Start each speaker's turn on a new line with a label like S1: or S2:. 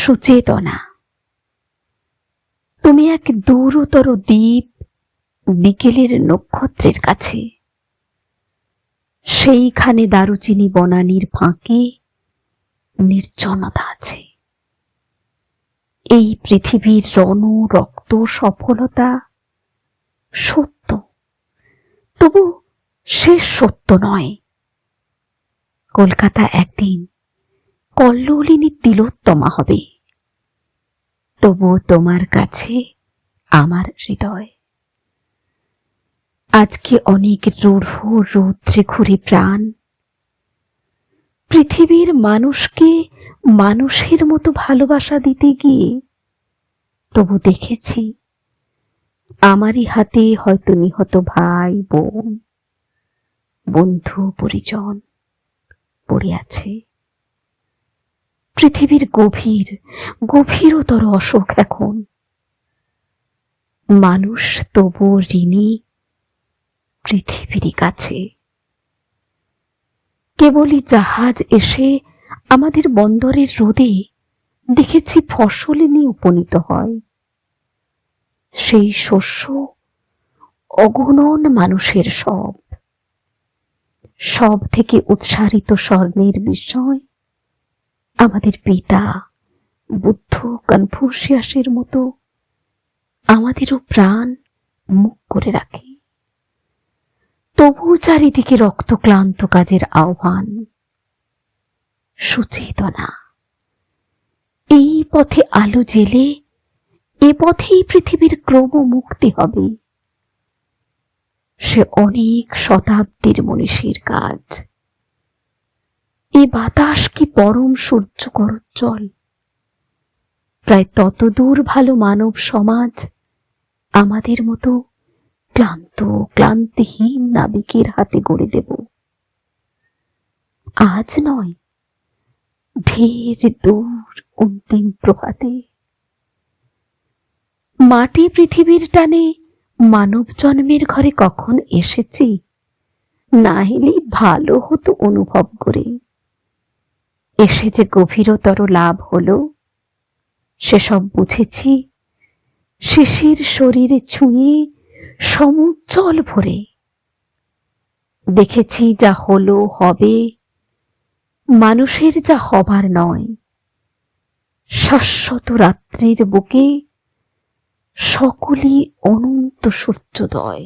S1: সুচেতনা, তুমি এক দূরতর দ্বীপ, বিকেলের নক্ষত্রের কাছে। সেইখানে দারুচিনি বনানীর ফাঁকে নির্জনতা আছে। এই পৃথিবীর রণ রক্ত সফলতা সত্য, তবু সে সত্য নয়। কলকাতা একদিন কল্লোলিনী তিলোত্তমা হবে, তবু তোমার কাছে আমার হৃদয়। আজকে অনেক রূঢ় রৌদ্রে ঘুরে প্রাণ, পৃথিবীর মানুষকে মানুষের মতো ভালোবাসা দিতে গিয়ে তবু দেখেছি আমারই হাতে হয়তো নিহত ভাই বোন, বন্ধু পরিজন পড়ে আছে। পৃথিবীর গভীর গভীরতর অসুখ এখন। মানুষ তবু ঋণী পৃথিবীরই কাছে। কেবলই জাহাজ এসে আমাদের বন্দরের রোদে দেখেছি ফসলে নিয়ে উপনীত হয়। সেই শস্য অগণন মানুষের সব থেকে উৎসারিত স্বর্ণের বিষয় আমাদের পিতা বুদ্ধ কনফুসিয়াসের মতো আমাদেরও প্রাণ মুখ করে রাখে। তবু চারিদিকে রক্তক্লান্ত কাজের আহ্বান। সুচেতনা, এই পথে আলো জেলে এ পথেই পৃথিবীর ক্রম মুক্তি হবে। সে অনেক শতাব্দীর মনীষীর কাজ। এ বাতাস কি পরম সূর্য করোজ্জ্বল। প্রায় ততদূর ভালো মানব সমাজ আমাদের মতো ক্লান্তিহীন নাবিকের হাতে গড়ে দেব। আজ নয়, ঢের দূর অন্তিম প্রভাতে। মাটি পৃথিবীর টানে মানব জন্মের ঘরে কখন এসেছি, না হলে ভালো হতো অনুভব করে। এসে যে গভীরতর লাভ হলো সেসব বুঝেছি শিশির শরীরে ছুঁয়ে সমুজ্জ্বল ভরে। দেখেছি যা হলো হবে মানুষের যা হবার নয়। শাশ্বত রাত্রির বুকে সকলই অনন্ত সূর্যোদয়।